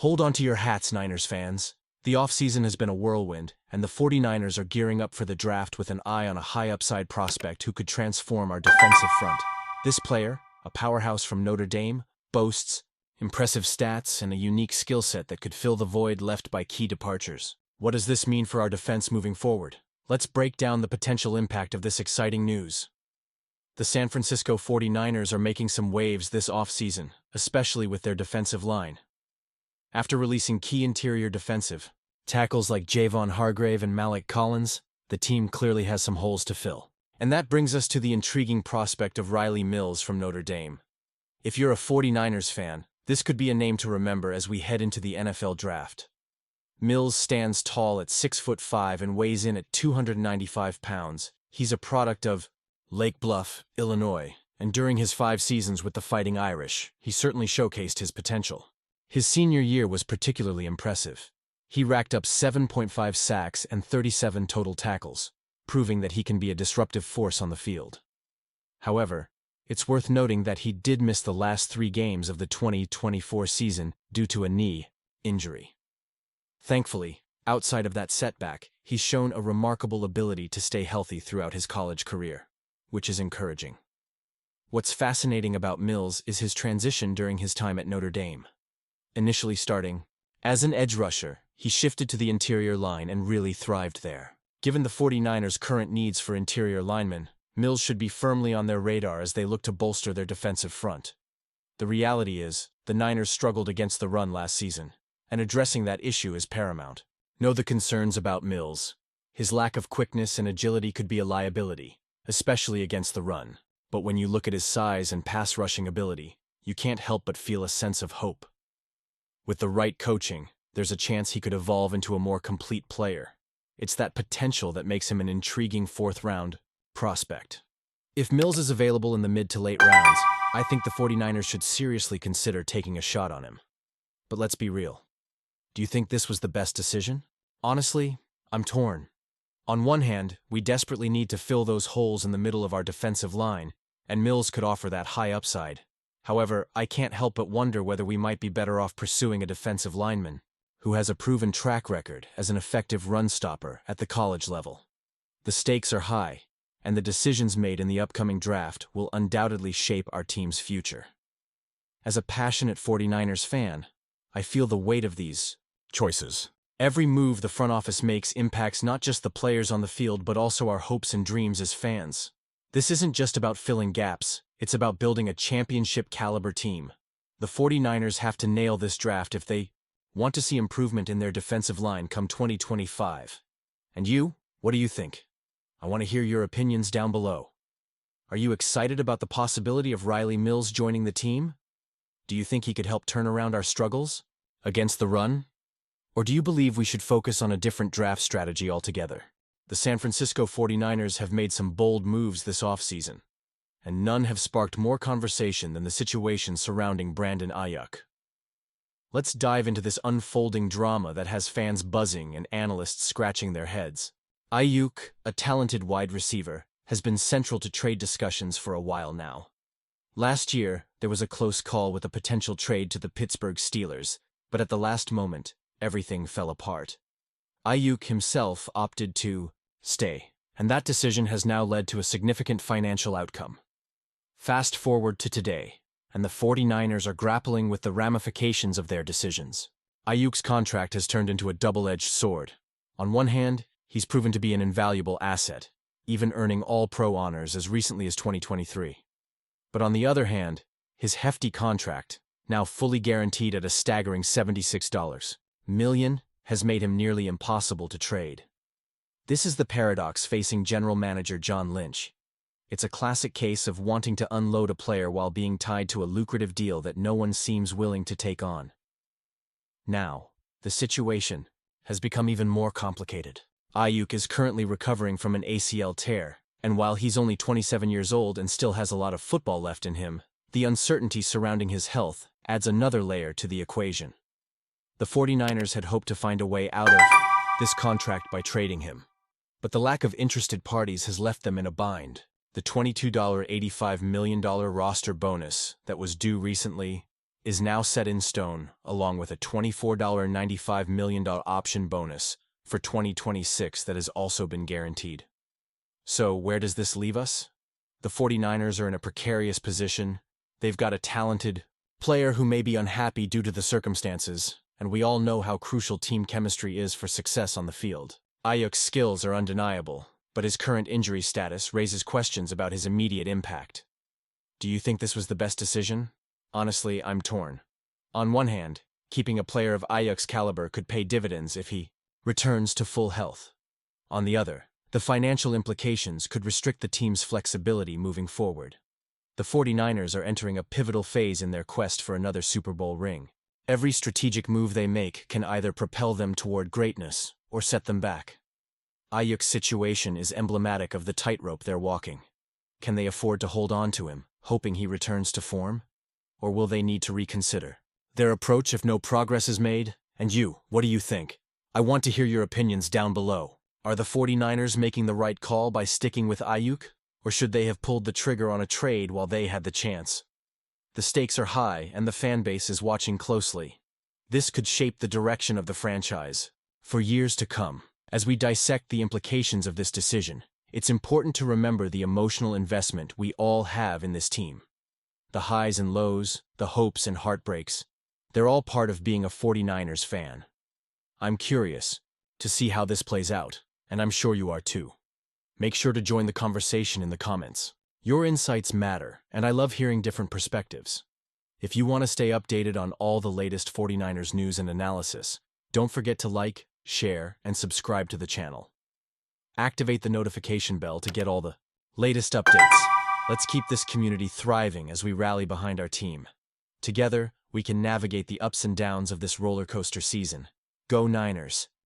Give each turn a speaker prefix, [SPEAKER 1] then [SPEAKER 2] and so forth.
[SPEAKER 1] Hold on to your hats, Niners fans. The offseason has been a whirlwind, and the 49ers are gearing up for the draft with an eye on a high-upside prospect who could transform our defensive front. This player, a powerhouse from Notre Dame, boasts impressive stats and a unique skill set that could fill the void left by key departures. What does this mean for our defense moving forward? Let's break down the potential impact of this exciting news. The San Francisco 49ers are making some waves this offseason, especially with their defensive line. After releasing key interior defensive tackles like Javon Hargrave and Malik Collins, the team clearly has some holes to fill. And that brings us to the intriguing prospect of Riley Mills from Notre Dame. If you're a 49ers fan, this could be a name to remember as we head into the NFL draft. Mills stands tall at 6'5" and weighs in at 295 pounds. He's a product of Lake Bluff, Illinois, and during his 5 seasons with the Fighting Irish, he certainly showcased his potential. His senior year was particularly impressive. He racked up 7.5 sacks and 37 total tackles, proving that he can be a disruptive force on the field. However, it's worth noting that he did miss the last 3 games of the 2024 season due to a knee injury. Thankfully, outside of that setback, he's shown a remarkable ability to stay healthy throughout his college career, which is encouraging. What's fascinating about Mills is his transition during his time at Notre Dame. Initially starting as an edge rusher, he shifted to the interior line and really thrived there. Given the 49ers' current needs for interior linemen, Mills should be firmly on their radar as they look to bolster their defensive front. The reality is, the Niners struggled against the run last season, and addressing that issue is paramount. Know the concerns about Mills. His lack of quickness and agility could be a liability, especially against the run. But when you look at his size and pass rushing ability, you can't help but feel a sense of hope. With the right coaching, there's a chance he could evolve into a more complete player. It's that potential that makes him an intriguing 4th-round prospect. If Mills is available in the mid to late rounds, I think the 49ers should seriously consider taking a shot on him. But let's be real. Do you think this was the best decision? Honestly, I'm torn. On one hand, we desperately need to fill those holes in the middle of our defensive line, and Mills could offer that high upside. However, I can't help but wonder whether we might be better off pursuing a defensive lineman who has a proven track record as an effective run stopper at the college level. The stakes are high, and the decisions made in the upcoming draft will undoubtedly shape our team's future. As a passionate 49ers fan, I feel the weight of these choices. Every move the front office makes impacts not just the players on the field but also our hopes and dreams as fans. This isn't just about filling gaps, it's about building a championship-caliber team. The 49ers have to nail this draft if they want to see improvement in their defensive line come 2025. And you? What do you think? I want to hear your opinions down below. Are you excited about the possibility of Riley Mills joining the team? Do you think he could help turn around our struggles against the run? Or do you believe we should focus on a different draft strategy altogether? The San Francisco 49ers have made some bold moves this offseason, and none have sparked more conversation than the situation surrounding Brandon Aiyuk. Let's dive into this unfolding drama that has fans buzzing and analysts scratching their heads. Aiyuk, a talented wide receiver, has been central to trade discussions for a while now. Last year, there was a close call with a potential trade to the Pittsburgh Steelers, but at the last moment, everything fell apart. Aiyuk himself opted to stay, and that decision has now led to a significant financial outcome. Fast forward to today, and the 49ers are grappling with the ramifications of their decisions. Aiyuk's contract has turned into a double-edged sword. On one hand, he's proven to be an invaluable asset, even earning All-Pro honors as recently as 2023. But on the other hand, his hefty contract, now fully guaranteed at a staggering $76 million, has made him nearly impossible to trade. This is the paradox facing general manager John Lynch. It's a classic case of wanting to unload a player while being tied to a lucrative deal that no one seems willing to take on. Now, the situation has become even more complicated. Aiyuk is currently recovering from an ACL tear, and while he's only 27 years old and still has a lot of football left in him, the uncertainty surrounding his health adds another layer to the equation. The 49ers had hoped to find a way out of this contract by trading him, but the lack of interested parties has left them in a bind. The $22.85 million roster bonus that was due recently is now set in stone, along with a $24.95 million option bonus for 2026 that has also been guaranteed. So, where does this leave us? The 49ers are in a precarious position. They've got a talented player who may be unhappy due to the circumstances, and we all know how crucial team chemistry is for success on the field. Aiyuk's skills are undeniable, but his current injury status raises questions about his immediate impact. Do you think this was the best decision? Honestly, I'm torn. On one hand, keeping a player of Aiyuk's caliber could pay dividends if he returns to full health. On the other, the financial implications could restrict the team's flexibility moving forward. The 49ers are entering a pivotal phase in their quest for another Super Bowl ring. Every strategic move they make can either propel them toward greatness or set them back. Aiyuk's situation is emblematic of the tightrope they're walking. Can they afford to hold on to him, hoping he returns to form? Or will they need to reconsider their approach if no progress is made? And you, what do you think? I want to hear your opinions down below. Are the 49ers making the right call by sticking with Aiyuk? Or should they have pulled the trigger on a trade while they had the chance? The stakes are high and the fan base is watching closely. This could shape the direction of the franchise for years to come. As we dissect the implications of this decision, it's important to remember the emotional investment we all have in this team. The highs and lows, the hopes and heartbreaks, they're all part of being a 49ers fan. I'm curious to see how this plays out, and I'm sure you are too. Make sure to join the conversation in the comments. Your insights matter, and I love hearing different perspectives. If you want to stay updated on all the latest 49ers news and analysis, don't forget to like, share, and subscribe to the channel. Activate the notification bell to get all the latest updates. Let's keep this community thriving as we rally behind our team. Together, we can navigate the ups and downs of this roller coaster season. Go Niners!